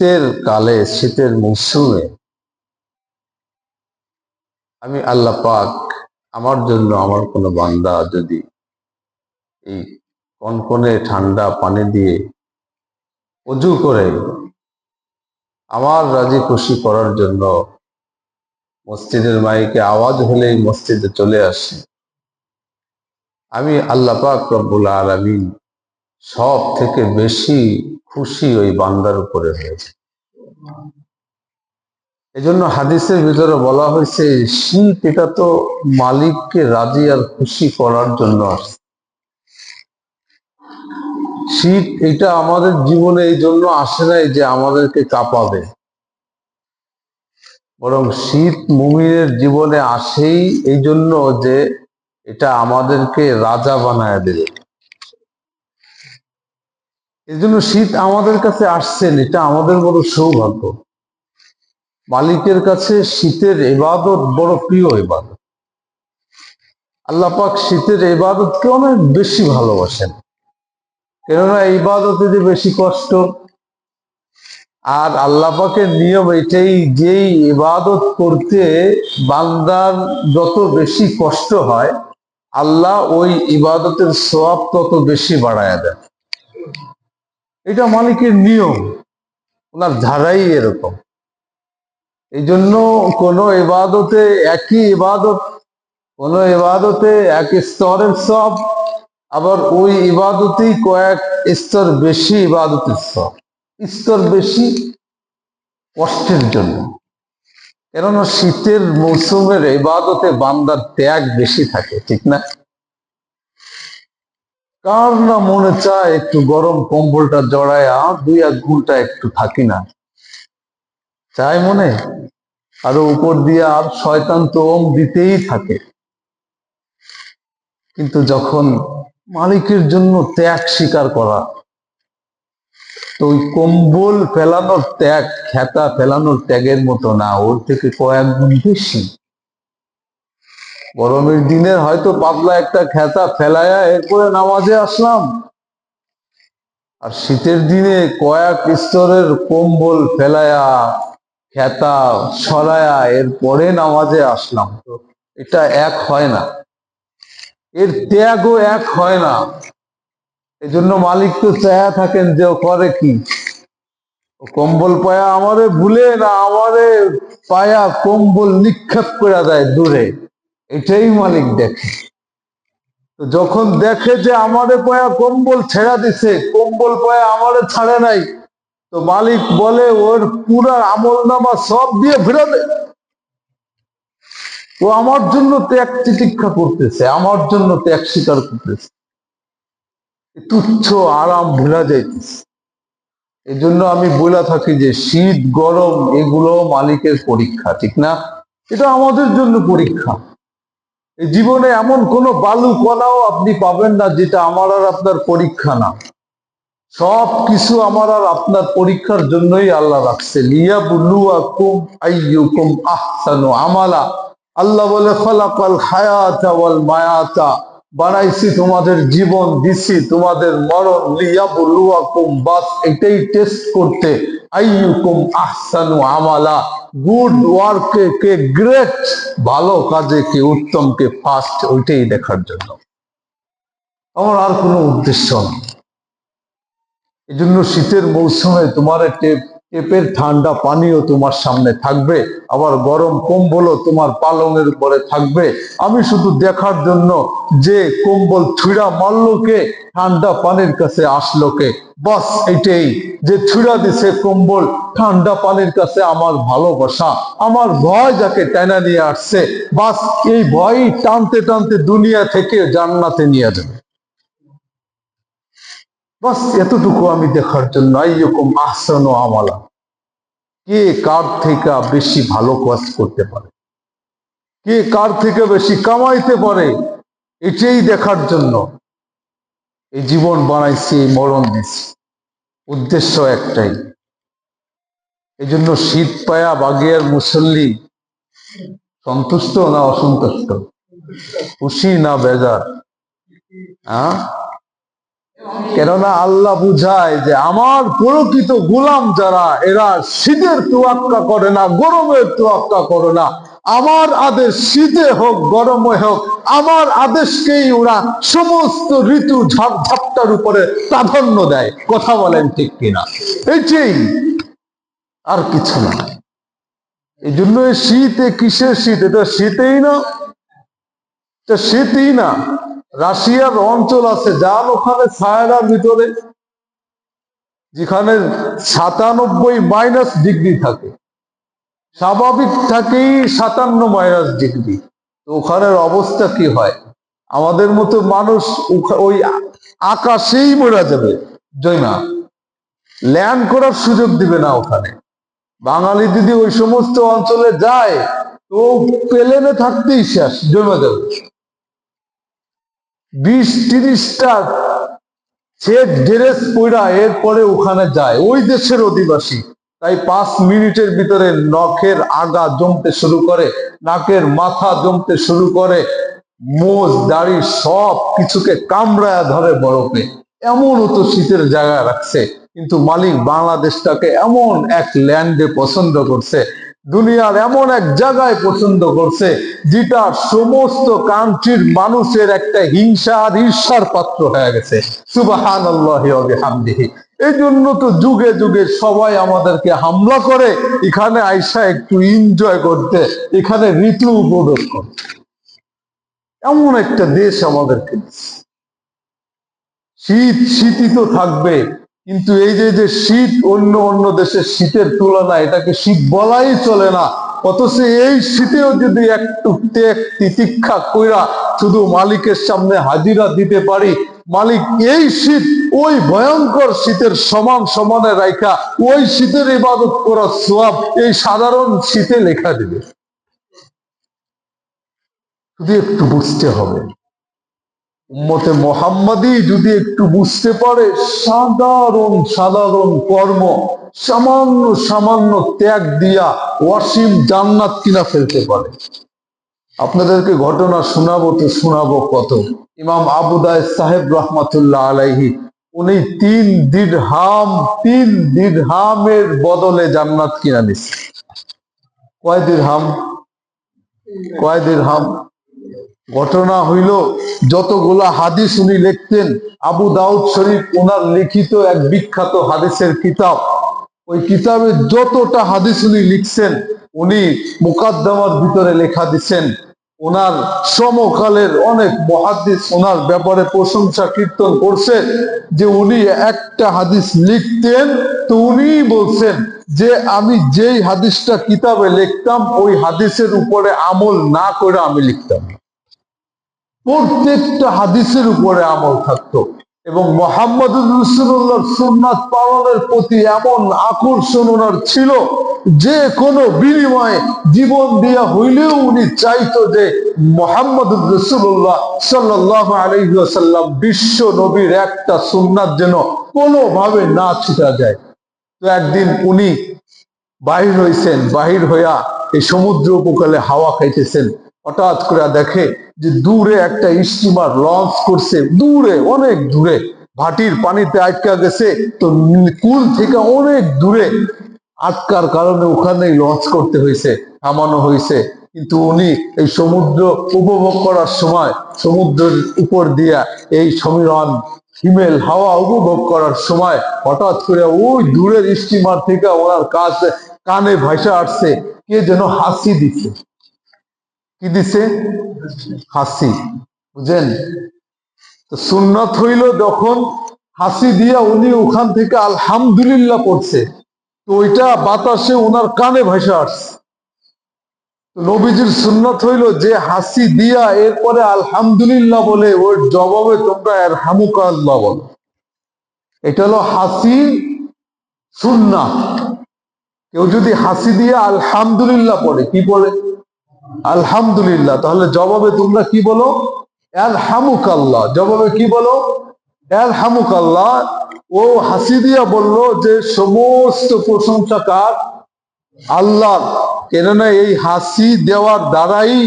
শীতের কালে, শীতের মৌসুমে আমি আল্লাহ পাক আমার জন্য আমার কোনো বান্দা যদি এই কনকনে ঠান্ডা পানি দিয়ে অজু করে আমার রাজি খুশি করার জন্য মসজিদের মাইকে আওয়াজ হলেই মসজিদে চলে আসে, আমি আল্লাহ পাক রব্বুল আলামিন সব থেকে বেশি খুশি ওই বান্দার উপরে হয়েছে। এজন্য হাদিসের ভিতরে বলা হয়েছে শীত এটা তো মালিককে রাজি আর খুশি করার জন্য আসছে। শীত এটা আমাদের জীবনে এই জন্য আসে নাই যে আমাদেরকে কাঁপাবে, বরং শীত মুমিনের জীবনে আসেই এই জন্য যে এটা আমাদেরকে রাজা বানায় দেবে। এই জন্য শীত আমাদের কাছে আসছেন, এটা আমাদের বড় সৌভাগ্য। মালিকের কাছে শীতের ইবাদত বড় প্রিয় ইবাদত। আল্লাহ পাক শীতের ইবাদতকে অনেক বেশি ভালোবাসেন, কেননা ইবাদতে যে বেশি কষ্ট। আর আল্লাহ পাকের নিয়ম এটাই, যেই ইবাদত করতে বান্দার যত বেশি কষ্ট হয় আল্লাহ ওই ইবাদতের সওয়াব তত বেশি বাড়ায় দেন। এটা মালিকের নিয়ম, ওনার ধারাই এরকম। এই জন্য কোনো ইবাদতে একই ইবাদত, কোনো ইবাদতে এক স্তরের সওয়াব, আবার ওই ইবাদতেই কয়েক স্তর বেশি ইবাদতের সওয়াব। স্তর বেশি কষ্টের জন্য, কেননা শীতের মৌসুমের ইবাদতে বান্দার ত্যাগ বেশি থাকে, ঠিক না? কার না মনে চায় একটু গরম কম্বলটা জড়ায় 2-1 ঘন্টা একটু থাকি না, চায় মনে? আরো উপর দিয়ে আর শয়তান তো ওম দিতেই থাকে। কিন্তু যখন মালিকের জন্য ত্যাগ স্বীকার করা, তো ওই কম্বল ফেলানোর ত্যাগ খেতা ফেলানোর ত্যাগের মতো না, ওর থেকে কয়েক গুণ বেশি। গরমের দিনে হয়তো পাতলা একটা খেতা ফেলায়া এরপরে নামাজে আসলাম, আর শীতের দিনে কয়েক স্তরের কম্বল ফেলায়া খেতা সরায়া এরপরে নামাজে আসলাম। তো এটা এক হয় না, এর ত্যাগও এক হয় না। এই জন্য মালিক তো চায়া থাকেন যে ও করে কি, কম্বল পায়া আমারে ভুলে না, আমারে পায়া কম্বল নিক্ষেপ করে দেয় দূরে, এটাই মালিক দেখে। তো যখন দেখে যে আমারে পায়া কম্বল ছেড়া দিছে, কম্বল পায়া আমারে ছাড়ে নাই, তো মালিক বলে ওর পুরা আমল নামা সব দিয়ে ফিরে দে। ও আমার জন্য ত্যাগ চিকিৎসা করতেছে, আমার জন্য ত্যাগ স্বীকার করতেছে, তুচ্ছ আরাম ভুলা যাইতেছে। এই জন্য আমি বলে থাকি যে শীত গরম এগুলো মালিকের পরীক্ষা, ঠিক না? এটা আমাদের জন্য পরীক্ষা। এই জীবনে এমন কোনো বালু কণাও আপনি পাবেন না যেটা আমার আর আপনার পরীক্ষা না। সব কিছু আমার আর আপনার পরীক্ষার জন্যই আল্লাহ রাখছে। লিয়াবলুয়াকুম আইয়ুকুম আহসানু আমালা। আল্লাহ বলে খলাকাল হায়াতা ওয়াল মায়াতা, বানাইছি তোমাদের জীবন, দিছি তোমাদের মরণ। লিয়াবলুয়াকুম, বাস এটাই টেস্ট করতে। আইয়ুকুম আহসানু আমালা, গুড ওয়ার্কে কে গ্রেট, ভালো কাজে কে উত্তম, কে ফার্স্ট, ওইটাই দেখার জন্য। আমার আর কোনো উদ্দেশ্য নেই। এই জন্য শীতের মৌসুমে তোমার টেপের ঠান্ডা পানিও তোমার সামনে থাকবে, আবার গরম কম্বলও তোমার পালঙের উপরে থাকবে। আমি শুধু দেখার জন্য যে কম্বল ছুঁড়া মারলো কে, ঠান্ডা পানির কাছে আসলো কে, বাস এটাই। যে ছুঁড়া দিছে কম্বল ঠান্ডা পানির কাছে আমার ভালোবাসা, আমার ভয় যাকে টানা নিয়ে আসছে, বাস এই ভয়ই টানতে টানতে দুনিয়া থেকে জান্নাতে নিয়ে যাবে। বাস এতটুকু আমি দেখার জন্য। আইয়ুকুম আহসানু আমালা, কে কার থেকে বেশি ভালো কাজ করতে পারে, কে কার থেকে বেশি কামাইতে পারে, এটাই দেখার জন্য এই জীবন বানাইছি, এই মরণ দিছি। উদ্দেশ্য একটাই। এই জন্য শীত পায়া বাগিয়ার মুসল্লি সন্তুষ্ট না অসন্তুষ্ট, খুশি না বেজার? হ্যাঁ, কেননা আল্লাহ বুঝায় যে আমার প্রকৃত গোলাম যারা, এরা শীতের তোয়াক্কা করে না, গরমের তোয়াক্কা করে না। আমার আদেশ শীতে হোক গরমে হোক, আমার আদেশকেই ওরা সমস্ত ঋতু ঝাপটার উপরে প্রাধান্য দেয়। কথা বলেন ঠিক কিনা? এইটাই, আর কিছু না। এই জন্য শীতে, কিসের শীত? এটা শীতেই না, এটা শীতই না। রাশিয়ার অঞ্চল আছে, যান ওখানে সাহারার ভিতরে, যেখানে 97 - থাকে, স্বাভাবিক থাকেই 57 - তো ওখানের অবস্থা কি হয়? আমাদের মতো মানুষ ওই আকাশেই মরা যাবে, জয়না ল্যান্ড করার সুযোগ দিবে না ওখানে। বাঙালি যদি ওই সমস্ত অঞ্চলে যায় তো প্লেনে থাকতেই শেষ, জমে যাবে। 20-30টা সেট ড্রেস পইরা এরপরে ওখানে যায় ওই দেশের অধিবাসী। তাই 5 মিনিটের ভিতরে নখের আগা জমতে শুরু করে, নাকের মাথা জমতে শুরু করে, মোজ দাড়ি সব কিছুকে কামড়ায় ধরে বরফে। এমন তো শীতের জায়গায় রাখছে। কিন্তু মালিক বাংলাদেশটাকে এমন এক ল্যান্ডে পছন্দ করছে, দুনিয়ার এমন এক জায়গায় পছন্দ করছে, যেটা সমস্ত কান্ট্রির মানুষের একটা হিংসা আর ঈর্ষার পাত্র হয়ে গেছে। সুবহানাল্লাহি ওয়া বিহামদিহি। এই জন্য তো যুগে যুগে সবাই আমাদেরকে হামলা করে এখানে আইসা একটু এনজয় করতে, এখানে ঋতু উপভোগ করতে। এমন একটা দেশ আমাদেরকে। শীত শীতই তো থাকবে, কিন্তু এই যে শীত অন্য অন্য দেশের শীতের তুলনায় এটাকে শীত বলাই চলে না। অথচ এই শীতেও যদি একটু তিতিক্ষা কইরা শুধু মালিকের সামনে হাজিরা দিতে পারি, মালিক এই শীত ওই ভয়ঙ্কর শীতের সমান সমানে রাখা ওই শীতের ইবাদত করার সওয়াব এই সাধারণ শীতে লেখা দিবে। শুধু একটু বুঝতে হবে। উম্মতে মোহাম্মদী যদি একটু বুঝতে পারে, সাধারণ সাধারণ কর্ম, সামান্য সামান্য ত্যাগ দিয়া ওয়াসিম জান্নাত কিনা ফেলতে পারে। আপনাদেরকে ঘটনা শোনাবো তো শোনাবো কত। ইমাম আবু দাউদ সাহেব রহমাতুল্লাহ আলাইহি, উনি 3 দিরহামের বদলে জান্নাত কিনা নিছে। কয় দিরহাম? কয় দিরহাম? ঘটনা হইল, যতগুলা হাদিস উনি লিখতেন, আবু দাউদ শরীফ ওনার লিখিত এক বিখ্যাত হাদিসের কিতাব। ওই কিতাবে যতটা হাদিস উনি লিখছেন, উনি মুকাদ্দমার ভিতরে লেখা দিচ্ছেন। ওনার সমকালের অনেক মুহাদ্দিস ওনার ব্যাপারে প্রশংসা কীর্তন করছে যে উনি একটা হাদিস লিখতেন তো উনি বলছেন যে আমি যেই হাদিসটা কিতাবে লিখতাম ওই হাদিসের উপরে আমল না করে আমি লিখতাম। প্রত্যেকটা হাদিসের উপরে আমল থাকতো এবং মুহাম্মদুর রাসূলুল্লাহর সুন্নাত পালনের প্রতি এমন আকর্ষণ ওনার ছিল যে কোনো বিনিময়ে জীবন দিয়া হইলেও উনি চাইতো যে মুহাম্মদুর রাসূলুল্লাহ সাল্লাল্লাহু আলাইহি ওয়াসাল্লাম বিশ্ব নবীর একটা সুন্নাত যেন কোনোভাবে না ছুটা যায়। তো একদিন উনি বাহির হইছেন, বাহির হইয়া এই সমুদ্র উপকূলে হাওয়া খাইতেছেন। হঠাৎ করে দেখে যে দূরে একটা স্টিমার লঞ্চ করছে, দূরে অনেক দূরে, ভাটির পানিতে আটকা গেছে। তো কুল থেকে অনেক দূরে আটকার কারণে ওখানেই লঞ্চ করতে হয়েছে, থামানো হয়েছে। কিন্তু উনি এই সমুদ্র উপভোগ করার সময়, সমুদ্রের উপর দিয়া এই সমীরণ হিমেল হাওয়া উপভোগ করার সময় হঠাৎ করে ওই দূরের স্টিমার থেকে ওনার কানে ভাইসা আসছে কে যেন হাসি দিচ্ছে। কি দিছে? হাসি। বুঝেন? তো সুন্নাত হইল যখন হাসি দিয়া উনি ওখান থেকে আলহামদুলিল্লাহ পড়ছে, তো ওইটা বাতাসে ওনার কানে ভাইসা আসছে। নবীজির সুন্নাত হইল যে হাসি দিয়া এরপরে আলহামদুলিল্লাহ বলে ওর জবাবে তোমরা ইরহামুকাল্লাহ বলো। এটা হলো হাসি সুন্নাত। কেউ যদি হাসি দিয়ে আলহামদুলিল্লাহ পড়ে, কি পড়ে? আলহামদুলিল্লাহ, তাহলে জবাবে তোমরা কি বলো? ইরহামুকাল্লাহ। জবাবে কি বলো? ইরহামুকাল্লাহ। ও হাসি দিয়া বললো যে সমস্ত প্রশংসা কার? আল্লাহ। কেননা এই হাসি দেওয়ার দ্বারাই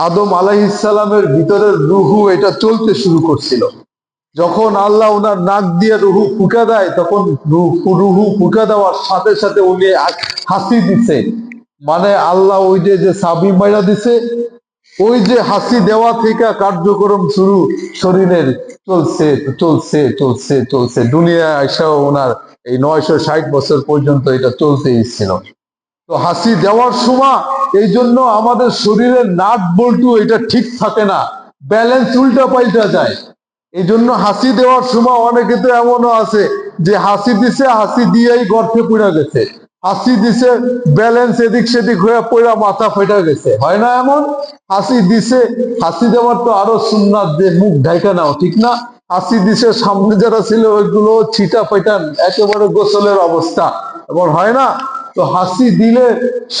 আদম আলাইহিস সালামের ভিতরের রুহু এটা চলতে শুরু করছিল। যখন আল্লাহ ওনার নাক দিয়ে রুহু ফুঁকা দেয়, তখন রুহু ফুঁকা দেওয়ার সাথে সাথে উনি হাসি দিছে। মানে আল্লাহ ওই যে সাবি মাইরা দিছে, ওই যে হাসি দেওয়া থেকে কার্যক্রম শুরু শরীরের, চলছে চলছে চলছে চলছে। দুনিয়া আইসাও ওনার এই 960 বছর পর্যন্ত এটা চলতেই ছিল। তো হাসি দেওয়ার সময় এই জন্য আমাদের শরীরের নাট বল্টু এটা ঠিক থাকে না, ব্যালেন্স উল্টা পাল্টা যায়। এই জন্য হাসি দেওয়ার সময় অনেকে তো এমনও আছে যে হাসি দিছে, হাসি দিয়েই গর্তে পড়ে গেছে, হাসি দিছে ব্যালেন্স এদিক সেদিক হয়ে পড়া মাথা ফেটে গেছে, হয় না এমন? হাসি দিছে, হাসি দেওয়ার তো আরো সুন্নাত যে মুখ ঢাকা নাও, ঠিক না? হাসি দিছে, সামনে যারা ছিল ওইগুলো ছিটা ফেটান, একেবারে গোসলের অবস্থা, এমন হয় না? তো হাসি দিলে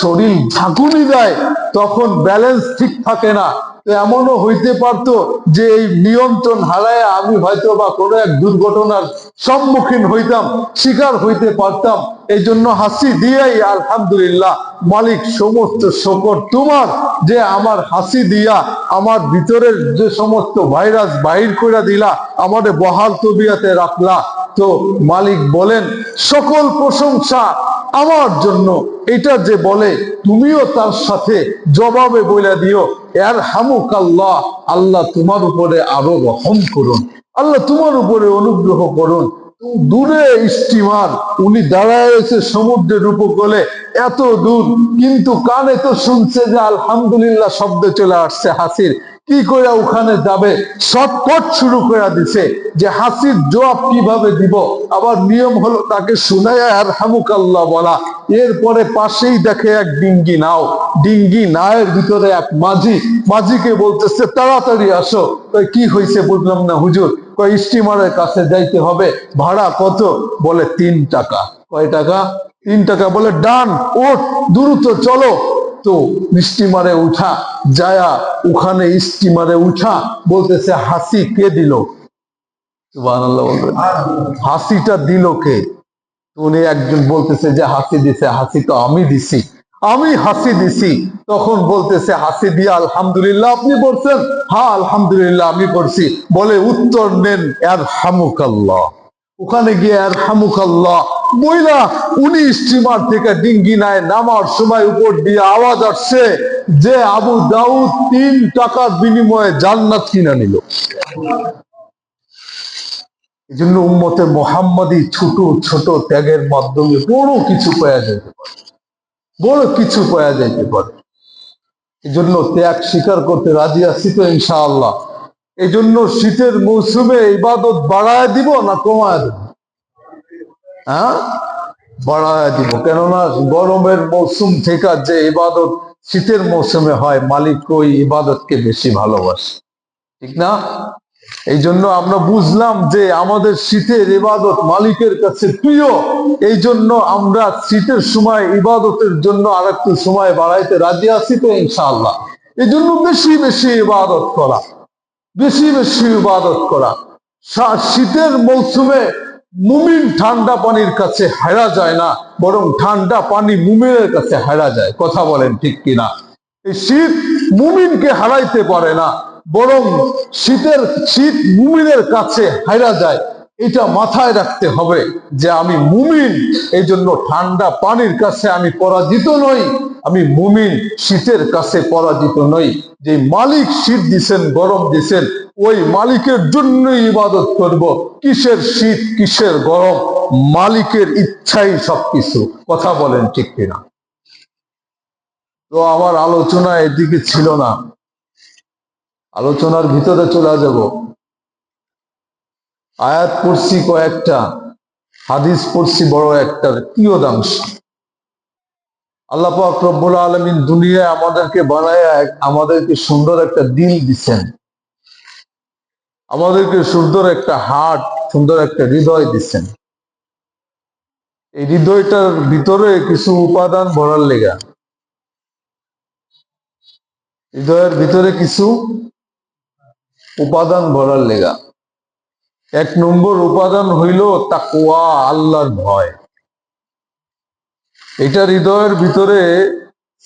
শরীর ঝাঁকুনি দেয়, তখন ব্যালেন্স ঠিক থাকে না। তো এমনও হইতে পারতো যে এই নিয়ন্ত্রণ হারায় আমি হয়তো বা কোনো এক দুর্ঘটনার সম্মুখীন হইতাম, শিকার হইতে পারতাম। এই জন্য হাসি দিয়েই আলহামদুলিল্লাহ মালিক সমস্ত শকর তোমার, যে আমার হাসি দিয়া আমার ভিতরের যে সমস্ত ভাইরাস বাহির করে দিলা, আমাদের বহাল তবিয়াতে রাখলা। তো মালিক বলেন সকল প্রশংসা আমার জন্য। এটা যে বলে তুমিও তার সাথে জবাবে বলে দিও এর হামুক আল্লাহ, আল্লাহ তোমার উপরে আরো রহম করুন, আল্লাহ তোমার উপরে অনুগ্রহ করুন। দূরে স্টিমার, উনি দাঁড়ায় রয়েছে সমুদ্রের উপকূলে, এত দূর, কিন্তু কানে তো শুনছে যে আলহামদুলিল্লাহ শব্দ চলে আসছে হাসির। কি করে ওখানে যাবে, শর্টকট শুরু করে দিছে যে হাসির জবাব কিভাবে দিব। আবার নিয়ম হলো তাকে শুনাইয়া আর হামুক আল্লাহ বলা। এরপরে পাশেই দেখে এক ডিঙ্গি নাও, ডিঙ্গি নায়ের ভিতরে এক মাঝি, মাঝিকে বলতেছে তাড়াতাড়ি আসো। কি হয়েছে বুঝলাম না হুজুর। স্টিমারের কাছে যাইতে হবে, ভাড়া কত? বলে 3 টাকা। কয় টাকা? 3 টাকা। বলে ডান, ওঠ, দ্রুত চলো। তো স্টিমারে উঠা যায়া ওখানে স্টিমারে উঠা বলতেছে হাসি কে দিল? সুবহানাল্লাহ বলবেন। হাসিটা দিল কে? উনি একজন বলতেছে যে হাসি দিছে, হাসি তো আমি দিছি, আমি হাসি দিছি। তখন বলতেছে হাসি দিয়া আলহামদুলিল্লাহ আপনি বলছেন? হ্যাঁ আলহামদুলিল্লাহ আমি পড়ছি। বলে উত্তর নেন এর হামুকাল্লাহ। ওখানে গিয়ে আর হামুকাল্লাহ বইলা উনি স্টিমার থেকে ডিঙ্গি নাই নামার সময় উপর দিয়ে আওয়াজ আসছে যে আবু দাউদ 3 টাকার বিনিময়ে জান্নাত কিনা নিল। এই জন্য উম্মতে মোহাম্মদী ছোট ছোট ত্যাগের মাধ্যমে বড় কিছু পাওয়া যেতে পারে, বড় কিছু পাওয়া যেতে পারে। এই জন্য ত্যাগ স্বীকার করতে রাজি আছি তো ইনশাআল্লাহ। এই জন্য শীতের মৌসুমে ইবাদত বাড়ায় দিব না কমায় দিব? হ্যাঁ, বাড়ায় দিব। কেননা গরমের মৌসুম থেকে যে ইবাদত শীতের মৌসুমে হয়, মালিক ওই ইবাদতকে বেশি ভালোবাসে, ঠিক না? এই জন্য আমরা বুঝলাম যে আমাদের শীতের ইবাদত মালিকের কাছে প্রিয়। এই জন্য আমরা শীতের সময় ইবাদতের জন্য আর একটু সময় বাড়াইতে রাজি আছি তো ইনশাআল্লাহ। এই জন্য বেশি বেশি ইবাদত করা, বেশি বেশি ইবাদত করা। শীতের মৌসুমে মুমিন ঠান্ডা পানির কাছে হারা যায় না, বরং ঠান্ডা পানি মুমিনের কাছে হারা যায়। কথা বলেন ঠিক কিনা? এই শীত মুমিনকে হারাইতে পারে না, বরং শীত মুমিনের কাছে হারা যায়। এটা মাথায় রাখতে হবে যে আমি মুমিন, এই জন্য ঠান্ডা পানির কাছে আমি পরাজিত নই, আমি মুমিন, শীতের কাছে পরাজিত নই। যে মালিক শীত দিছেন, গরম দিছেন, ওই মালিকের জন্যই ইবাদত করব। কিসের শীত, কিসের গরম, মালিকের ইচ্ছাই সবকিছু। কথা বলেন ঠিক কিনা? তো আমার আলোচনা এদিকে ছিল না, আলোচনার ভিতরে চলে যাব। আয়াত পড়ছি কয়েকটা, হাদিস পড়ছি বড় একটা কিয়দাংশ। আল্লাহ পাক রব্বুল আলামিন দুনিয়ায় আমাদেরকে বানায় আমাদেরকে সুন্দর একটা দিল দিচ্ছেন, আমাদেরকে সুন্দর একটা হার্ট, সুন্দর একটা হৃদয় দিচ্ছেন। এই হৃদয়টার ভিতরে কিছু উপাদান ভরার লেগা, হৃদয়ের ভিতরে কিছু উপাদান ভরার লেগা। 1 নম্বর উপাদান হইল তাকওয়া, আল্লাহর ভয়। এটা হৃদয়ের ভিতরে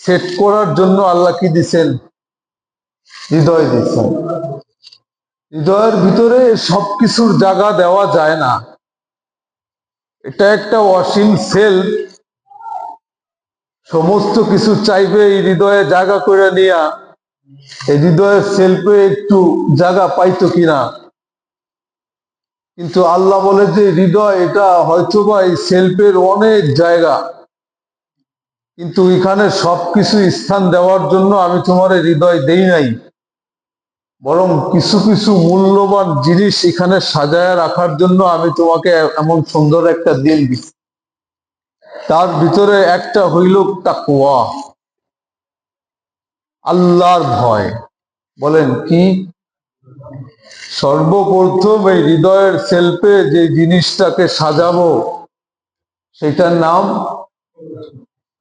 সেট করার জন্য আল্লাহ কি দিচ্ছেন? হৃদয় দিচ্ছেন। হৃদয়ের ভিতরে সবকিছুর জায়গা দেওয়া যায় না। এটা একটা অসীম সেলফ, সমস্ত কিছু চাইবে এই হৃদয়ে জায়গা করে নিয়া, এই হৃদয়ের সেলফে একটু জায়গা পাইতো কিনা। কিন্তু আল্লাহ বলে যে হৃদয় এটা হয়তোবা এই সেলফের অনেক জায়গা, কিন্তু এখানে সবকিছু স্থান দেওয়ার জন্য আমি তোমার হৃদয় দেই নাই, বরং কিছু কিছু মূল্যবান জিনিস এখানে সাজায় রাখার জন্য আমি তোমাকে এমন সুন্দর একটা দিন দিচ্ছি। তার ভিতরে একটা হইল তাকওয়া, আল্লাহর ভয়। বলেন কি? সর্বপ্রথম এই হৃদয়ের সেলফে যে জিনিসটাকে সাজাবো সেটার নাম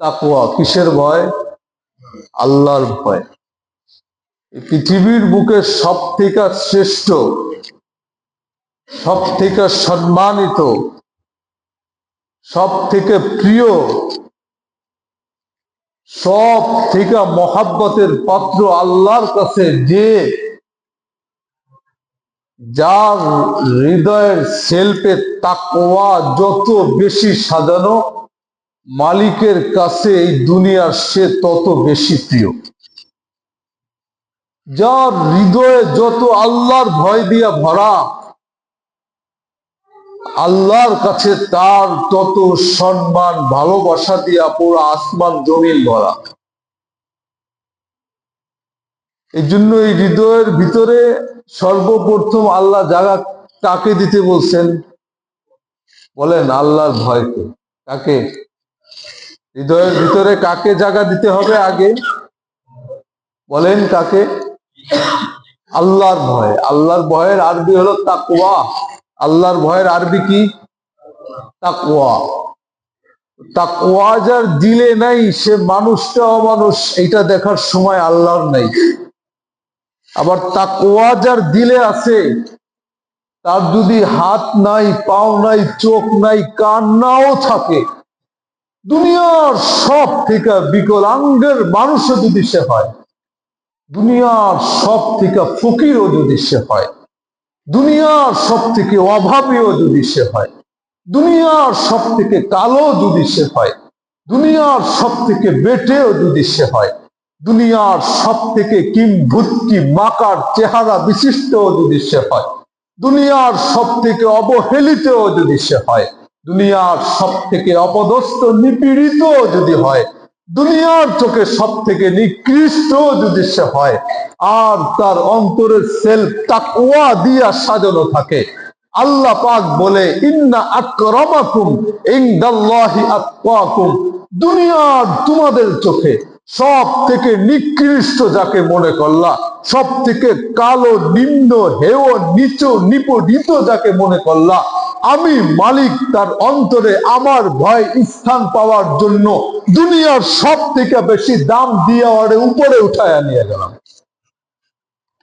তাকওয়া। কিসের ভয়? আল্লাহর ভয়। পৃথিবীর বুকে সব থেকে শ্রেষ্ঠ, সব থেকে সম্মানিত, সব থেকে প্রিয়, সব থেকে মহাব্বতের পাত্র আল্লাহর কাছে যে, যার হৃদয়ের সেলফে তাকওয়া যত বেশি সাজানো, মালিকের কাছে এই দুনিয়ার সে তত বেশি প্রিয়। যার হৃদয়ে যত আল্লাহর ভয় দিয়া ভরা, আল্লাহর কাছে তার তত সম্মান ভালোবাসা দিয়া পুরো আসমান জমিন ভরা। এই জন্য এই হৃদয়ের ভিতরে সর্বপ্রথম আল্লাহ জায়গা কাকে দিতে বলছেন? বলেন আল্লাহর ভয়কে। কাকে? হৃদয়ের ভিতরে কাকে জায়গা দিতে হবে আগে? বলেন কাকে? আল্লাহর ভয়। আল্লাহর ভয়ের আরবি হলো তাকওয়া। আল্লাহর ভয়ের আরবি কি? তাকওয়া। তাকওয়া যার দিলে নাই সে মানুষটা অমানুষ, এটা দেখার সময় আল্লাহর নাই। আবার তাকওয়া যার দিলে আছে, তার যদি হাত নাই, পাও নাই, চোখ নাই, কান নাও থাকে, দুনিয়ার সব থেকে বিকলাঙ্গের মানুষও যদি সে হয়, দুনিয়ার সব থেকে ফকিরও যদি সে হয়, দুনিয়ার সব থেকে অভাবীও যদি সে হয়, দুনিয়ার সব থেকে কালো যদি সে হয়, দুনিয়ার সব থেকে বেটেও যদি সে হয়, দুনিয়ার সব থেকে কিংভূতকি মাকার চেহারা বিশিষ্টও যদি সে হয়, দুনিয়ার সব থেকে অবহেলিতও যদি সে হয়, দুনিয়ার সব থেকে অপদস্থ নিপীড়িত যদি হয়, দুনিয়ার চোখে সব থেকে নিকৃষ্ট যদি সে হয়, আর তার অন্তরের সেলফ তাকওয়া দিয়া সাজানো থাকে, আল্লাহ পাক বলে ইন্না আকরামাকুম ইনদাল্লাহি আতকাকুম, দুনিয়ার তোমাদের চোখে সব থেকে নিকৃষ্ট যাকে মনে করলা, সব থেকে কালো, নিম্ন, হেয়, নিচ, নিপীড়িত যাকে মনে করলা, আমি মালিক তার অন্তরে আমার ভয় স্থান পাওয়ার জন্য দুনিয়ার সব থেকে বেশি দাম দিয়ে ওরে উপরে উঠায় নিয়ে গেলাম।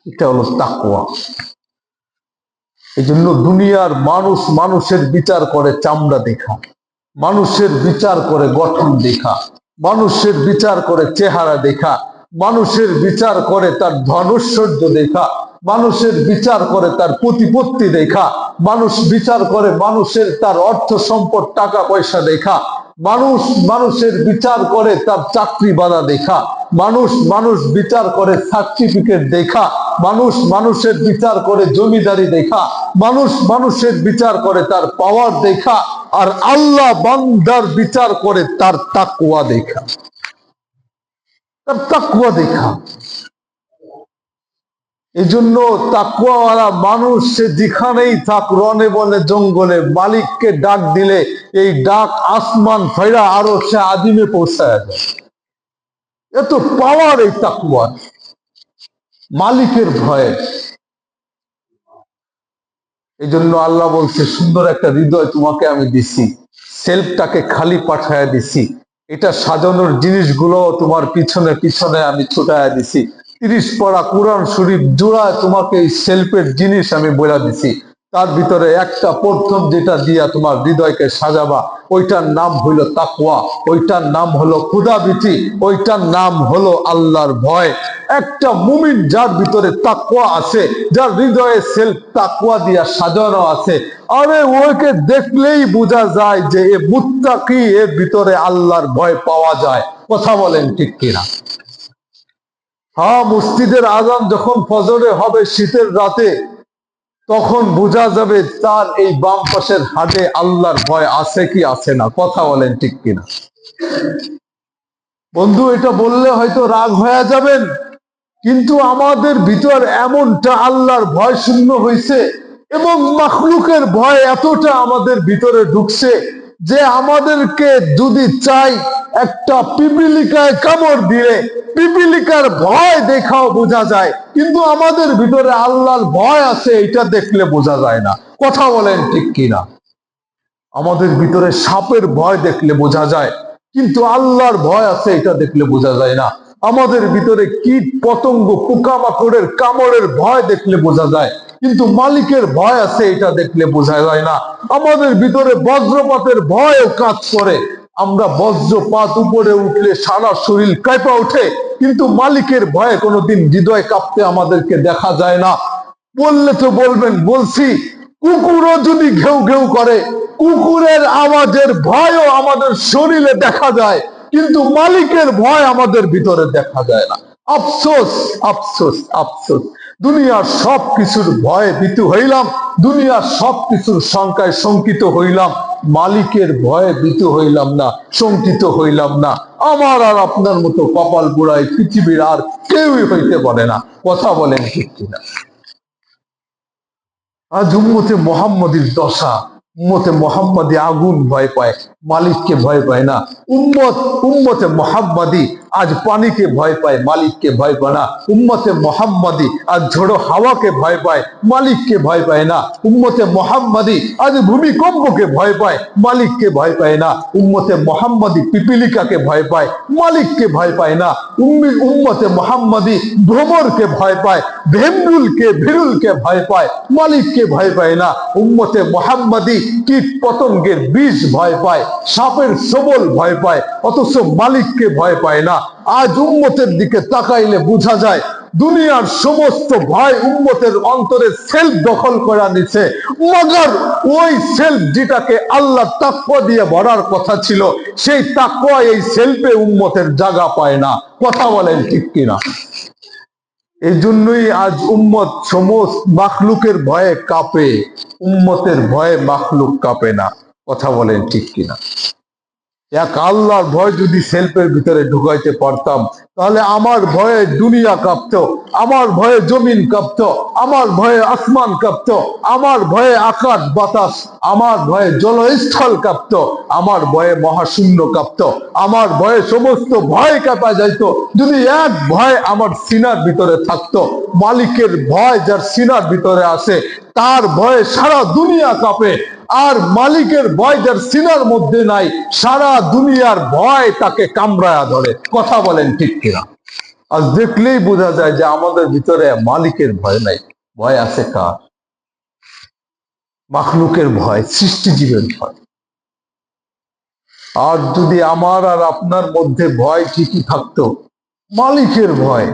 এটা হলো তাকওয়া। এই জন্য দুনিয়ার মানুষ মানুষের বিচার করে চামড়া দেখা, মানুষের বিচার করে গঠন দেখা, মানুষের বিচার করে চেহারা দেখা, মানুষের বিচার করে তার ধনৈশ্বর্য দেখা, মানুষের বিচার করে তার প্রতিপত্তি দেখা, মানুষ বিচার করে মানুষের তার অর্থ সম্পদ টাকা পয়সা দেখা, মানুষ মানুষের বিচার করে তার চাকরি বাধা দেখা, মানুষ মানুষ বিচার করে সার্টিফিকেট দেখা, মানুষ মানুষের বিচার করে জমিদারি দেখা, মানুষ মানুষের বিচার করে তার পাওয়ার দেখা, আর আল্লাহ বান্দার বিচার করে তার তাকওয়া দেখা, তার তাকওয়া দেখা। এই জন্য তাকওয়াওয়ালা মানুষ সে যেখানেই থাক, রনে বনে জঙ্গলে, মালিককে ডাক দিলে এই ডাক আসমান ফেরা আরো সে আদিমে পৌঁছায় যায়। এত পাওয়ার এই তাকওয়া, মালিকের ভয়ে। এই জন্য আল্লাহ বলছে সুন্দর একটা হৃদয় তোমাকে আমি দিছি, সেলফটাকে খালি পাঠায় দিছি, এটা সাজানোর জিনিসগুলো তোমার পিছনে পিছনে আমি ছুটায় দিছি, 30 পারা কোরআন শরীফ জোড়ায় তোমাকে এই সেলফের জিনিস আমি বলে দিছি। তার ভিতরে একটা প্রথম যেটা দিয়া তোমার হৃদয়কে সাজাবা, ওইটার নাম হইল তাকওয়া, ওইটার নাম হলো ক্ষুধাভীতি, ওইটার নাম হলো আল্লাহর ভয়। একটা মুমিন যার ভিতরে তাকওয়া আছে, যার হৃদয়ে সেলফ তাকওয়া দিয়া সাজানো আছে, আরে ওকে দেখলেই বোঝা যায় যে এ মুত্তাকি, এর ভিতরে আল্লাহর ভয় পাওয়া যায়। কথা বলেন ঠিক কিনা? হ্যাঁ, মসজিদের আজান যখন ফজরে হবে শীতের রাতে, তখন বোঝা যাবে তার এই বাম পাশের হাটে আল্লাহর ভয় আছে কি আছে না। কথা বলেন ঠিক কিনা? বন্ধু, এটা বললে হয়তো রাগ হয়ে যাবেন, কিন্তু আমাদের ভিতর এমনটা আল্লাহর ভয় শূন্য হয়েছে এবং মাখলুকের ভয় এতটা আমাদের ভিতরে ঢুকছে যে আমাদেরকে যদি চাই একটা পিপিলিকায় কামড় দিয়ে পিপিলিকার ভয় দেখাও বোঝা যায়, কিন্তু আমাদের ভিতরে আল্লাহর ভয় আছে এটা দেখলে বোঝা যায় না। কথা বলেন ঠিক কিনা? আমাদের ভিতরে সাপের ভয় দেখলে বোঝা যায়, কিন্তু আল্লাহর ভয় আছে এটা দেখলে বোঝা যায় না। আমাদের ভিতরে কীট পতঙ্গ পোকামাকড়ের কামড়ের ভয় দেখলে বোঝা যায়, কিন্তু মালিকের ভয় আছে এটা দেখলে বোঝা যায় না। আমাদের ভিতরে বজ্রপাতের ভয়ও কাজ করে, আমরা বজ্রপাত উপরে উঠলে সারা শরীর কাঁপা ওঠে, কিন্তু মালিকের ভয়ে কোনোদিন হৃদয় কাঁপতে আমাদেরকে দেখা যায় না। বললে তো বলবেন, বলছি, কুকুরও যদি ঘেউ ঘেউ করে, কুকুরের আওয়াজের ভয়ও আমাদের শরীরে দেখা যায়, কিন্তু মালিকের ভয় আমাদের ভিতরে দেখা যায় না। আফসোস, আফসোস, আফসোস। দুনিয়ার সব কিছুর ভয়ে ভীতু হইলাম, দুনিয়ার সব কিছুর শঙ্কায় শঙ্কিত হইলাম, মালিকের ভয়ে ভীতু হইলাম না, শঙ্কিত হইলাম না। আমার আর আপনার মতো কপাল পোড়ায় পৃথিবীর আর কেউই হইতে পারে না। কথা বলেন ঠিক কিনা? আজ উম্মতে মোহাম্মদীর দশা, উম্মতে মোহাম্মদী আগুন ভয় পায়, মালিককে ভয় পায় না। উম্মতে মোহাম্মদী আজ পানিকে ভয় পায়, মালিককে ভয় পায় না। উম্মতে মোহাম্মদী আজ ঝোড়ো হাওয়াকে ভয় পায়, মালিককে ভয় পায় না। উম্মতে মোহাম্মদী আজ ভূমিকম্পকে ভয় পায়, মালিককে ভয় পায় না। উম্মতে মোহাম্মদী পিপিলিকাকে ভয় পায়, মালিককে ভয় পায় না। উম্মতে মোহাম্মদী ভ্রমরকে ভয় পায়, ভেমরুলকে ভিরুলকে ভয় পায়, মালিককে ভয় পায় না। উম্মতে মোহাম্মদী কীট পতঙ্গের বিষ ভয় পায়, সাপের সবল ভয় পায়, অথচ মালিককে ভয় পায় না। আজ উম্মতের দিকে তাকাইলে বোঝা যায় দুনিয়ার সমস্ত ভয় উম্মতের অন্তরে সেলফ দখল করে নিছে, মগর ওই সেলফ যেটাকে আল্লাহ তাকওয়া দিয়ে ভরার কথা ছিল, সেই তাকওয়া এই সেলফে উম্মতের জায়গা পায় না। কথা বলেন ঠিক কিনা? এই জন্যই আজ উম্মত সমস্ত মাখলুকের ভয়ে কাঁপে, উম্মতের ভয়ে মাখলুক কাঁপে না। কথা বলেন ঠিক কিনা? এক আল্লাহর ভয় যদি সেলফের ভিতরে ঢুকাইতে পারতাম, তাহলে আমার ভয়ে দুনিয়া কাঁপত, আমার ভয়ে জমিন কাঁপত, আমার ভয়ে আসমান কাঁপত, আমার ভয়ে আকাশ বাতাস, আমার ভয়ে জলস্থল কাঁপত, আমার ভয়ে মহাশূন্য কাঁপত, আমার ভয়ে সমস্ত ভয় কাঁপা যাইত যদি এক ভয় আমার সিনার ভিতরে থাকতো। মালিকের ভয় যার সিনার ভিতরে আসে, তার ভয়ে সারা দুনিয়া কাঁপে। আর মালিকের ভয় যার সিনার মধ্যে নাই, সারা দুনিয়ার ভয় তাকে কামড়ায়া ধরে। কথা বলেন ঠিক কিনা? আজ দেখলেই বোঝা যায় যে আমাদের ভিতরে মালিকের ভয় নাই, ভয় আছে কার? মাখলুকের ভয়, সৃষ্টিজীবের ভয়। আর যদি আমার আর আপনার মধ্যে ভয় ঠিকই থাকতো, মালিকের ভয়,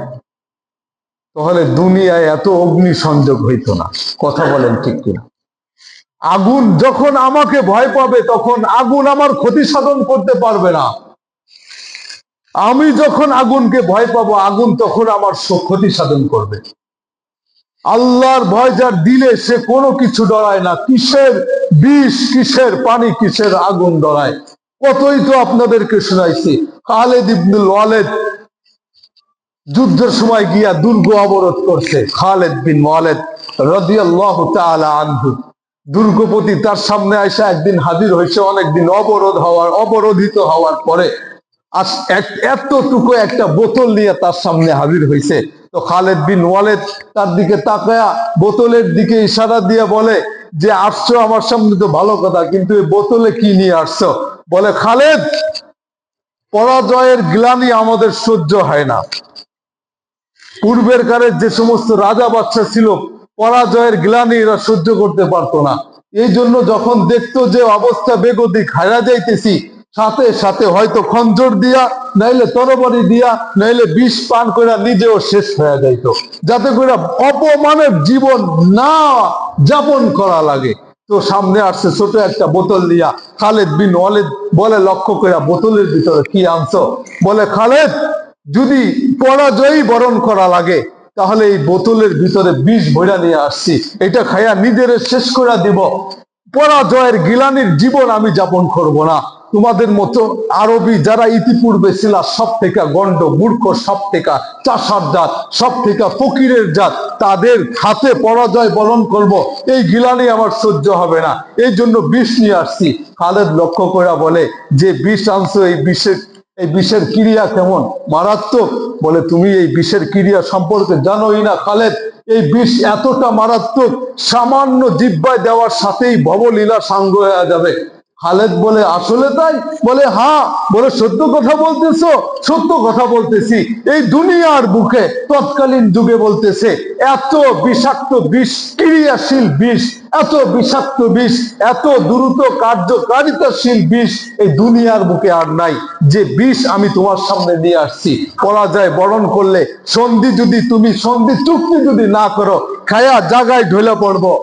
তাহলে দুনিয়ায় এত অগ্নি সংযোগ হইতো না। কথা বলেন ঠিক কিনা? আগুন যখন আমাকে ভয় পাবে, তখন আগুন আমার ক্ষতি সাধন করতে পারবে না। আমি যখন আগুনকে ভয় পাবো, আগুন তখন আমার ক্ষতি সাধন করবে। আল্লাহর ভয় যার দিলে, সে কোনো কিছু ডরায় না। কিসের বিষ, কিসের পানি, কিসের আগুন ডরায়? কতই তো আপনাদেরকে শোনাইছি। খালেদ ইবনুল ওয়ালিদ যুদ্ধের সময় গিয়া দুর্গ অবরোধ করছে। খালেদ বিন ওয়ালিদ রাদিয়াল্লাহু তাআলা আনহু দুর্গপতি তার সামনে আইসা একদিন হাজির হয়েছে, অনেকদিন অবরোধিত হওয়ার পরে এতটুকু একটা বোতল নিয়ে তার সামনে হাজির হয়েছে। তো খালেদ বিন ওয়ালিদ তার দিকে তাকায়া বোতলের দিকে ইশারা দিয়ে বলে যে, আসছো আমার সামনে তো ভালো কথা, কিন্তু এই বোতলে কি নিয়ে আসছো? বলে, খালেদ, পরাজয়ের গ্লানি আমাদের সহ্য হয় না। পূর্বের কালে যে সমস্ত রাজা বাদশা ছিল, পরাজয়ের গ্লানি এরা সহ্য করতে পারতো না। এই জন্য যখন দেখতো যে অবস্থা বেগতিক, হারা যাইতেছি, সাথে সাথে হয়তো খঞ্জর দিয়া, নাইলে তরবারি দিয়া, নাইলে বিষ পান করে নিজেও শেষ হয়ে যাইতো, যাতে করে অপমানের জীবন না যাপন করা লাগে। তো সামনে আসছে ছোট একটা বোতল নিয়া, খালেদ বিন ওয়ালিদ বলে লক্ষ্য করে, বোতলের ভিতরে কি আনছো? বলে, খালেদ, যদি পরাজয়ী বরণ করা লাগে তাহলে এই বোতলের ভিতরে বিষ ভরা নিয়ে আসছি, এটা খাইয়া নিজের শেষ করে দিব, পরাজয়ের গিলানির জীবন আমি যাপন করব না। তোমাদের মতো আরবি যারা ইতিপূর্বে ছিল, সব থেকে গন্ড মূর্খ, সব থেকে চাষার জাত, সব থেকে ফকিরের জাত, তাদের হাতে পরাজয় বরণ করব, এই গিলানি আমার সহ্য হবে না, এই জন্য বিষ নিয়ে আসছি। খালেদ লক্ষ্য করে বলে, যে বিষ আনছো, এই বিষের ক্রিয়া কেমন? মারাত্মক। বলে, তুমি এই বিষের ক্রিয়া সম্পর্কে জানোই না খালেদ, এই বিষ এতটা মারাত্মক, সামান্য জিহ্বায় দেওয়ার সাথেই ভবলীলা সাঙ্গ হয়ে যাবে। খালেদ বলে, আসলে তাই? বলে, হ্যাঁ। বলে, সত্য কথা বলতেছো? সত্য কথা বলতেছি। এই দুনিয়ার বুকে তৎকালীন যুগে বলতেছে, এত বিষাক্ত বিষ, ক্রিয়াশীল বিষ, এত বিষাক্ত বিষ, এত দ্রুত কার্যকারিতাশীল বিষ এই দুনিয়ার বুকে আর নাই, যে বিষ আমি তোমার সামনে নিয়ে আসছি। পরাজয় বরণ করলে, তুমি সন্ধি চুক্তি যদি না করো, খায়া জায়গায় ঢলে পড়বো।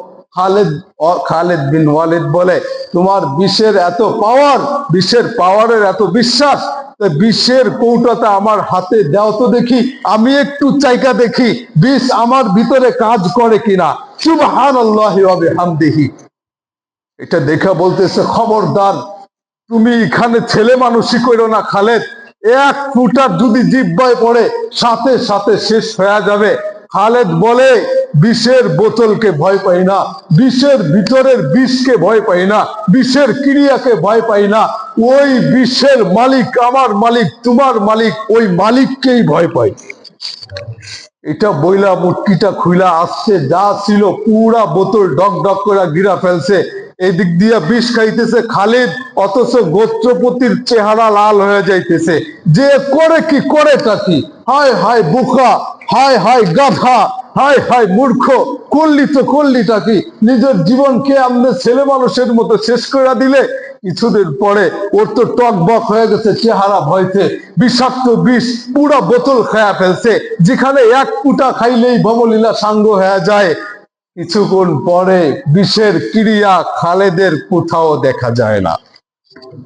খালেদ বিন ওয়ালিদ বলে, তোমার বিষের এত পাওয়ার, বিষের পাওয়ারের এত বিশ্বাস, বিষের কৌটাটা আমার হাতে দাও তো দেখি, আমি একটু চাইকা দেখি বিষ আমার ভিতরে কাজ করে কিনা। সুবহানাল্লাহি ওয়া বিহামদিহি। এটা দেখা বলতেছে, খবরদার, তুমি এখানে ছেলে মানুষই করো না খালেদ, এক ফুটার যদি জিহ্বায় পড়ে সাথে সাথে শেষ হয়ে যাবে। খালেদ বলে, বিষের বোতলকে ভয় পাই না, বিষের ভিতরের বিষকে ভয় পাই না, বিষের ক্রিয়াকে ভয় পাই না, ওই বিষের মালিক আমার মালিক, তোমার মালিক, ওই মালিককেই ভয় পাই। এটা বইলা মুটকিটা খুইলা আসছে, যা ছিল পুরা বোতল ডক ডক করে গিরা ফেলছে। এদিক দিয়া বিষ খাইতেছে খালিদ, অথচ গোত্রপতির চেহারা লাল হয়ে যাইতেছে। যে করে কি, করেটা কি? হায় হায় বোকা, হায় হায় গাধা, হায় হায় মূর্খ, করলিটা কি? নিজের জীবনকে আমনে ছেলে মানুষের মতো শেষ করে দিলে। কিছুদিন পরে ওর তো টক বক হয়ে গেছে চেহারা ভয়তে, বিষাক্ত বিষ পুরা বোতল খায়া ফেলছে, যেখানে এক ফুটা খাইলেই ভবলীলা সাঙ্গ হয়ে যায়। কিছুক্ষণ পরে বিষের ক্রিয়া খালেদের কোথাও দেখা যায় না।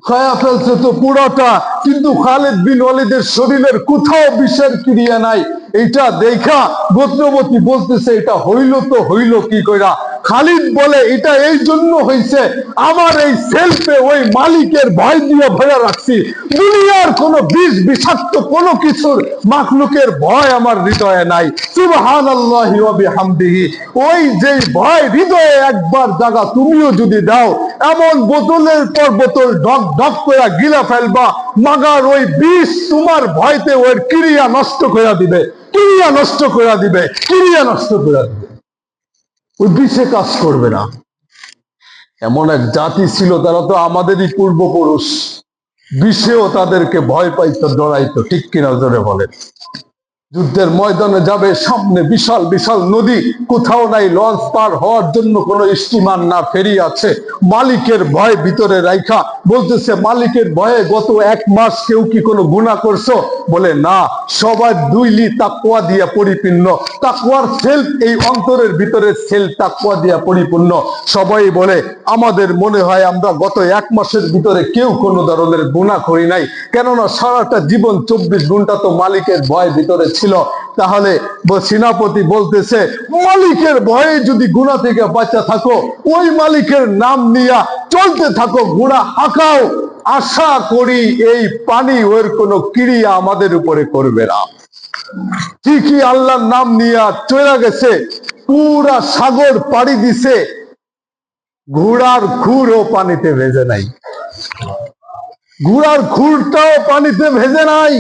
খায়া ফেলছে তো পুরোটা, কিন্তু খালেদ বিন ওয়ালিদের শরীরের কোথাও বিষের ক্রিয়া নাই। এইটা দেখা গোত্রপতি বলতেছে, এটা হইল কি কইরা? খালিদ বলে, এটা এই জন্য হইছে, আমার এই সেলফে ওই মালিকের ভয় দিয়ে ভরে রাখছি। দুনিয়ার কোন বিষাক্ত কোন কিছুর মাখলুকের ভয় আমার হৃদয়ে নাই। সুবহানাল্লাহি ওয়া বিহামদিহি। ওই যে ভয় হৃদয়ে একবার জায়গা তুমিও যদি দাও, এমন বোতলের পর বোতল ঢক ঢক করে গিলা ফেলবা, মাগার ওই বিষ তোমার ভয়তে ওর ক্রিয়া নষ্ট করে দিবে, ক্রিয়া নষ্ট করে দিবে, ক্রিয়া নষ্ট করে দিবে। ওই বিষে কাজ করবে না। এমন এক জাতি ছিল, তারা তো আমাদেরই পূর্বপুরুষ, বিষেও তাদেরকে ভয় পাইতো, ডরাইতো। ঠিক কিনা জোরে বলেন? যুদ্ধের ময়দানে যাবে, সামনে বিশাল বিশাল নদী, কোথাও নাই লঞ্চ পার হওয়ার জন্য কোনো স্টিমার না ফেরি আছে। মালিকের ভয় ভিতরে রাইখা বলতেছে, মালিকের ভয়ে গত 1 মাস কেউ কি কোনো গুনাহ করছো? বলে, না, সবাই দুইলি তাকওয়া দিয়া পরিপূর্ণ। তাকওয়ার সেলফ, এই অন্তরের ভিতরে সেলফ তাকওয়া দিয়া পরিপূর্ণ। সবাই বলে, আমাদের মনে হয় আমরা গত 1 মাসের ভিতরে কেউ কোনো ধরনের গুনাহ করি নাই, কেননা সারাটা জীবন 24 ঘন্টা তো মালিকের ভয় ভিতরে ছিল। তাহলে সেনাপতি বলতেছে, মালিকের ভয়ে যদি গুনাহ থেকে বাঁচা থাকো, ওই মালিকের নাম নিয়া চলতে থাকো, গুনাহ হাঁকাও, আশা করি এই পানি ওর কোনো ক্রিয়া আমাদের উপরে করবে না। ঠিকই আল্লাহর নাম নিয়া চলে গেছে, পুরা সাগর পাড়ি দিছে, ঘোড়ার খুরও পানিতে ভেজে নাই, ঘোড়ার খুরটাও পানিতে ভেজে নাই।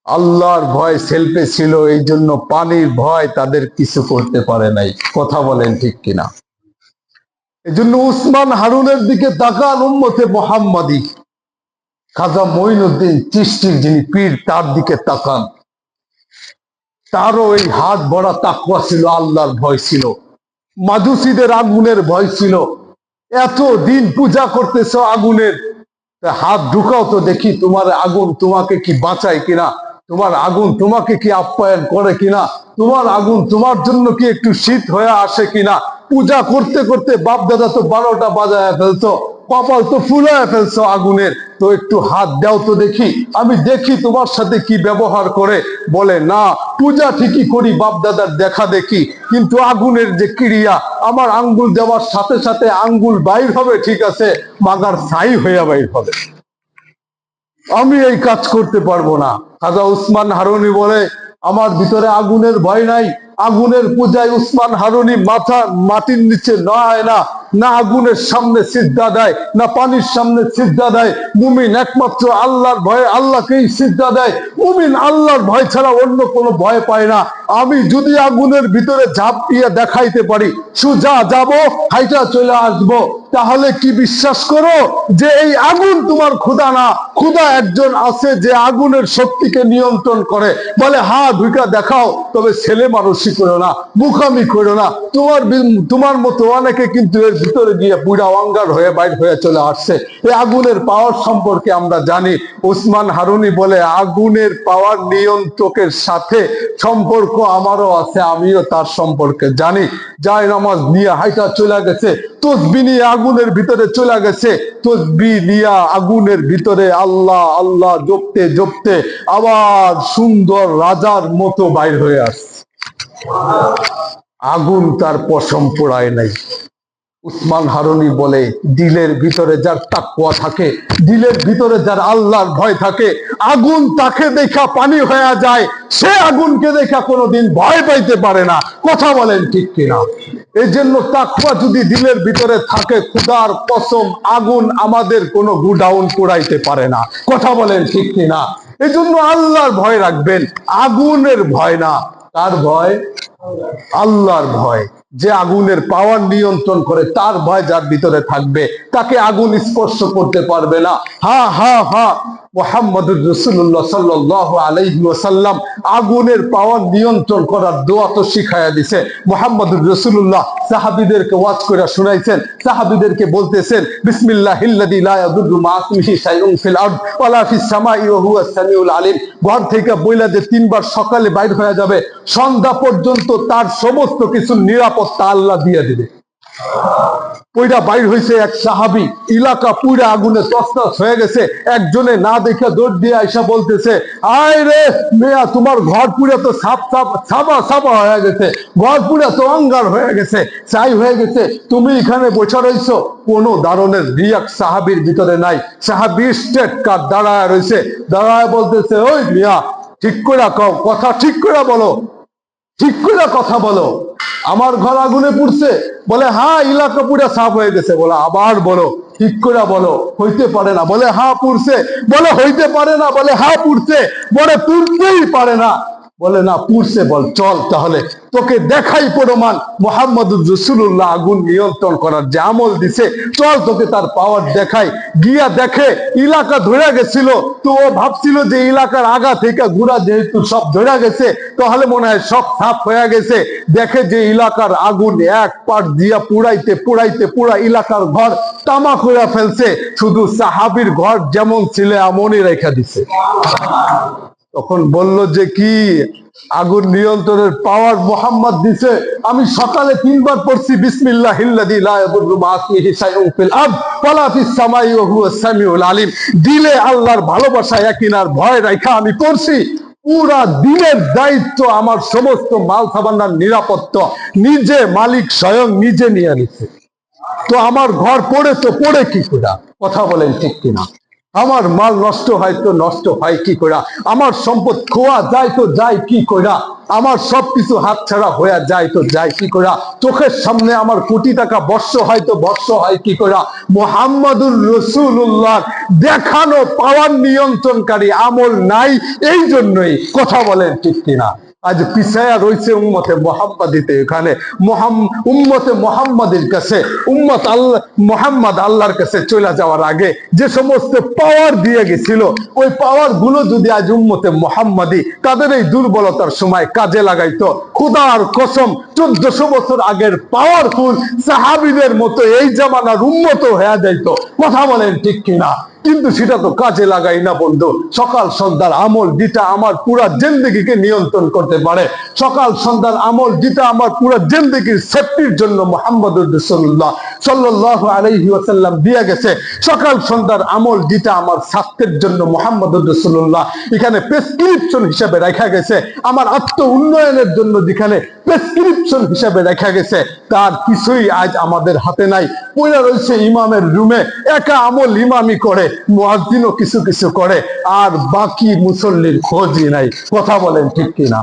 আল্লাহর ভয় সেলফে ছিল, এই জন্য পানির ভয় তাদের কিছু করতে পারে নাই। কথা বলেন ঠিক কিনা? এই জন্য উসমান হারুনের দিকে তাকান, উম্মতে মুহাম্মাদি খাজা মঈনুদ্দিন চিশতির যিনি পীর, তার দিকে তাকান। তারও এই হাত ভরা তাকওয়া ছিল, আল্লাহর ভয় ছিল, মাজুসীদের আগুনের ভয় ছিল। এত দিন পূজা করতেছ আগুনের, হাত ঢুকাও তো দেখি তোমার আগুন তোমাকে কি বাঁচায় কিনা, তোমার আগুন তোমাকে কি আপ্যায়ন করে কিনা, তোমার আগুন তোমার জন্য কি একটু শীত হয়ে আসে কিনা। পূজা করতে করতে বাপ দাদা তো 12টা বাজায় ফেলছো, কপাল তো ফুলায় ফেলছো আগুনের, তো একটু হাত দাও তো দেখি, আমি দেখি তোমার সাথে কি ব্যবহার করে। বলে না, পূজা ঠিকই করি বাপ দাদার দেখা দেখি, কিন্তু আগুনের যে ক্রিয়া, আমার আঙ্গুল দেওয়ার সাথে সাথে আঙ্গুল বাইর হবে ঠিক আছে, মাগার ছাই হইয়া বাইর হবে। আমি এই কাজ করতে পারবো না। খাজা উসমান হারুনি বলে, আমার ভিতরে আগুনের ভয় নাই। আগুনের পূজায় উসমান হারুনি মাথা মাটির নিচে নয় না, না আগুনের সামনে সিজদা দেয়, না পানির সামনে সিজদা দেয়। মুমিন একমাত্র আল্লাহর ভয়ে আল্লাহকেই সিজদা দেয়। মুমিন আল্লাহর ভয় ছাড়া অন্য কোনো ভয় পায় না। আমি যদি আগুনের ভিতরে ঝাঁপ দিয়ে দেখাইতে পারি, সুজা যাব, হাইটা চলে আসবো, তাহলে কি বিশ্বাস করো যে এই আগুন তোমার ক্ষুধা না? ক্ষুধা একজন আছে যে আগুনের শক্তিকে নিয়ন্ত্রণ করে। বলে হ্যাঁ ঢুকা দেখাও, তবে ছেলে মানুষই করো না, মুখামি করো না। তোমার মতো অনেকে কিন্তু এর ভিতরে গিয়ে বুড়া অঙ্গার হয়ে বাইর হয়ে চলে আসছে। এই আগুনের পাওয়ার সম্পর্কে আমরা জানি। উসমান হারুনি বলে, আগুনের পাওয়ার নিয়ন্ত্রকের সাথে সম্পর্ক আমারও আছে, আমিও তার সম্পর্কে জানি। যায় নামাজ নিয়ে হাইটা চলে গেছে, তসবি নিয়ে আগুনের ভিতরে চলে গেছে, তসবি নিয়ে আগুনের ভিতরে আল্লাহ আল্লাহ জপতে জপতে আবার সুন্দর রাজার মতো বাইর হয়ে আসছে। আগুন তার পশম পোড়ায় নাই। উসমান হারুনি বলে, দিলের ভিতরে যার তাকওয়া থাকে, দিলের ভিতরে যার আল্লাহর ভয় থাকে, আগুন তাকে দেখা পানি হয়ে যায়, সে আগুনকে দেখা কোনোদিন ভয় পাইতে পারে না। কথা বলেন ঠিক কিনা? এই জন্য তাকওয়া যদি দিলের ভিতরে থাকে, খোদার কসম আগুন আমাদের কোনো গুডাউন পোড়াইতে পারে না। কথা বলেন ঠিক কিনা? এই জন্য আল্লাহর ভয় রাখবেন, আগুনের ভয় না। কার ভয়? আল্লাহর ভয়। যে আগুনের পাওয়ার নিয়ন্ত্রণ করে, তার ভয় যার ভিতরে থাকবে, তাকে আগুন স্পর্শ করতে পারবে না। হা হা হা, মুহাম্মদুর রাসূলুল্লাহ সাল্লাল্লাহু আলাইহি ওয়াসাল্লাম আগুনের পাওয়ার নিয়ন্ত্রণ করার দোয়া তো শিখায়া দিছে। মুহাম্মদুর রাসূলুল্লাহ সাহাবীদেরকে ওয়াজ করে শুনাইছেন। সাহাবীদেরকে বলতেছেন, বিসমিল্লাহিল্লাযী লা ইয়াদুররু মা ইসমিহি শাইউন ফিল আরদ ওয়ালা ফিস সামাই ওয়া হুয়াস সামিউল আলিম। ঘর থেকে বইলা যে 3 বার সকালে বাইর হয়ে যাবে, সন্ধ্যা পর্যন্ত তার সমস্ত কিছু নিরাপত্তা আল্লাহ দিয়ে দিবে। ওইটা বাইর হয়েছে এক সাহাবী, এলাকা পুরা আগুনে তছনছ হয়ে গেছে। একজনে না দেখে দৌড় দিয়ে আইসা বলতেছে, আয় রে মেয়া, তোমার ঘর পুরা তো ছাপা ছাপা হয়ে গেছে, ঘর পুরা তো অঙ্গার হয়ে গেছে, ছাই হয়ে গেছে, তুমি এখানে বসে রইছো। কোনো দারণের রিয়াক সাহাবীর ভিতরে নাই। সাহাবী স্টেট কার দাঁড়ায় রয়েছে, দাঁড়ায় বলতেছে, ওই মিয়া ঠিক করে কও, কথা ঠিক করে বলো, ঠিক করে কথা বলো, আমার ঘর আগুনে পুড়ছে? বলে হ্যাঁ, এলাকা পুরা সাফ হয়ে গেছে। বলে আবার বলো, ঠিক করে বলো। হইতে পারে না। বলে হ্যাঁ পুড়ছে। বলে হইতে পারে না। বলে হ্যাঁ পুড়ছে। বলে পুড়তেই পারে না। বলে না পুড়ছে। বল চল তাহলে তোকে দেখাই প্রমাণ, মুহাম্মদুর রাসূলুল্লাহ আগুন নিয়ন্ত্রণ করার যে আমল দিছে, চল তোকে তার পাওয়ার দেখাই। গিয়া দেখে এলাকা ধরে গেছিল। তো ও ভাবছিল যে এলাকার আগা থেকে ঘোড়া যেহেতু সব ধরে গেছে, তাহলে মনে হয় সব সাফ হয়ে গেছে। দেখে যে এলাকার আগুন এক পাট দিয়া পুড়াইতে পুড়াইতে পুরা এলাকার ঘর তামাক হইয়া ফেলছে। শুধু সাহাবীর ঘর যেমন ছিল এমনই রেখা দিছে। তখন বলল যে কি আগুন নিয়ন্ত্রণের পাওয়ার মুহাম্মদ দিছে? আমি সকালে 3 বার পড়ছি, বিসমিল্লাহিল্লাযী লা ইয়াদুররু মা ইসমিহি শাইউন ফিল আরদ ওয়ালা ফিস সামাই ওয়া হুয়াস সামিউল আলিম। দিলে আল্লাহর ভালোবাসা ইয়াকিনার ভয় রাখা আমি করছি। পুরা দিনের দায়িত্ব আমার, সমস্ত মাল সামান্নার নিরাপত্তা নিজে মালিক স্বয়ং নিজে নিয়ে নিছে। তো আমার ঘর পড়ে তো পড়ে কি করে? কথা বলেন ঠিক কিনা? আমার মাল নষ্ট হয় তো নষ্ট হয় কি করে? আমার সম্পদ খোয়া যায় তো যায় কি করে? আমার সবকিছু হাতছাড়া হয়ে যায় তো যায় কি করে? চোখের সামনে আমার কোটি টাকা বর্ষ হয় তো বর্ষ হয় কি করে? মুহাম্মদুর রাসূলুল্লাহ দেখানো পাওয়ার নিয়ন্ত্রণকারী আমল নাই, এই জন্যই। কথা বলেন ঠিক কিনা? আজ পিছায়া রয়েছে উম্মতে মুহাম্মাদিতে। এখানে উম্মতে মুহাম্মাদের কাছে উম্মত আল্লাহ মুহাম্মদ আল্লাহর কাছে চলে যাওয়ার আগে যে সমস্ত পাওয়ার দিয়ে গেছিল, ওই পাওয়ার গুলো যদি আজ উম্মতে মুহাম্মাদি তাদের এই দুর্বলতার সময় কাজে লাগাইতো, খোদার কসম 1400 বছর আগের পাওয়ারফুল সাহাবীদের মতো এই জামানার উম্মত হয়ে যাইতো। কথা বলেন ঠিক কিনা? কিন্তু সেটা তো কাজে লাগাই না বন্ধু। সকাল সন্ধ্যার আমল যেটা আমার পুরা জিন্দেগিকে নিয়ন্ত্রণ করতে পারে, সকাল সন্ধ্যার আমল যেটা আমার পুরা জিন্দেগির সেফটির জন্য মুহাম্মদুর রাসূলুল্লাহ সাল্লাল্লাহু আলাইহি ওয়াসাল্লাম দিয়ে গেছে, সকাল সন্ধ্যার আমল যেটা আমার স্বাস্থ্যের জন্য মুহাম্মদুর রাসূলুল্লাহ এখানে প্রেসক্রিপশন হিসেবে রাখা গেছে, আমার আত্ম উন্নয়নের জন্য যেখানে প্রেসক্রিপশন হিসেবে রাখা গেছে, তার কিছুই আজ আমাদের হাতে নাই। পড়ে রয়েছে ইমামের রুমে, একা আমল ইমামি করে, মুয়াজ্জিনও কিছু কিছু করে, আর বাকি মুসল্লির খোঁজই নাই। কথা বলেন ঠিক কিনা?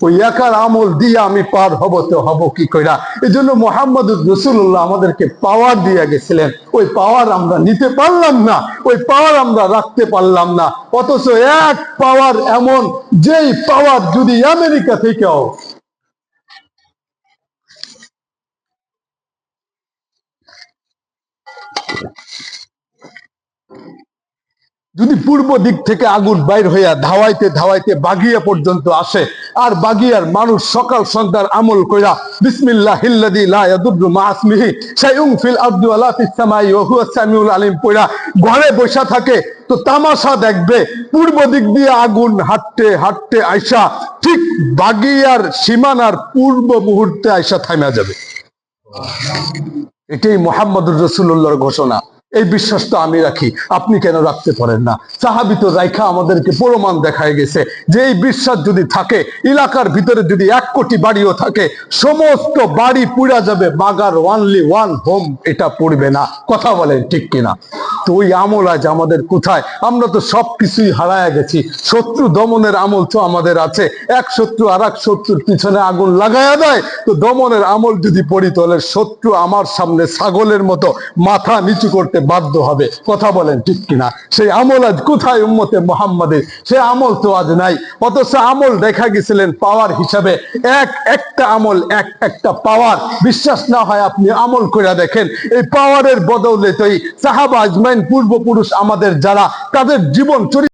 ওই একার আমল দিয়ে আমি পার হব তো হব কি কইরা? এই জন্য মুহাম্মদুর রাসূলুল্লাহ আমাদেরকে পাওয়ার দিয়ে গেছিলেন, ওই পাওয়ার আমরা নিতে পারলাম না, ওই পাওয়ার আমরা রাখতে পারলাম না। অথচ এক পাওয়ার এমন, যেই পাওয়ার যদি আমেরিকা থেকেও যদি পূর্ব দিক থেকে আগুন বাইর হইয়া ধাওয়াইতে ধাওয়াইতে বাগিয়া পর্যন্ত আসে, আর বাগিয়ার মানুষ সকাল সন্ধ্যার আমল কইরা বিসমিল্লাহিল্লাযী লা ইয়াদুররু মা ইসমিহি শাইউন ফিল আরদি ওয়ালা ফিস সামাই ওয়া হুয়াস সামিউল আলিম পইরা ঘরে বসা থাকে, তো তামাশা দেখবে পূর্ব দিক দিয়ে আগুন হাঁটতে হাঁটতে আইসা ঠিক বাগিয়ার সীমানার পূর্ব মুহূর্তে আইসা থামা যাবে। এটাই মুহাম্মদুর রাসূলুল্লাহর ঘোষণা। এই বিশ্বাস তো আমি রাখি, আপনি কেন রাখতে পারেন না? সাহাবী তো রাইখা আমাদেরকে প্রমাণ দেখায় গেছে যে এই বিশ্বাস যদি থাকে, এলাকার ভিতরে যদি 1 কোটি বাড়িও থাকে, সমস্ত বাড়ি পুড়া যাবে, মাগার ওয়ানলি ওয়ান হোম এটা পড়বে না। কথা বলেন ঠিক কিনা? তো ওই আমল আজ আমাদের কোথায়? আমরা তো সবকিছুই হারায়া গেছি। শত্রু দমনের আমল তো আমাদের আছে, এক শত্রু আর এক শত্রুর পিছনে আগুন লাগায়া দেয়, তো দমনের আমল যদি পড়ি তাহলে শত্রু আমার সামনে ছাগলের মতো মাথা নিচু করতে বাধ্য হবে। কথা বলেন ঠিক কিনা? সেই আমল আজ কোথায় উম্মতে মুহাম্মাদের? সে আমল তো আজ নাই। অথচ আমল দেখা গেছিলেন পাওয়ার হিসাবে, একটা আমল একটা পাওয়ার। বিশ্বাস না হয় আপনি আমল করে দেখেন, এই পাওয়ারের বদৌলতেই সাহাবা আজমাইন পূর্বপুরুষ আমাদের যারা, তাদের জীবন চরিত্র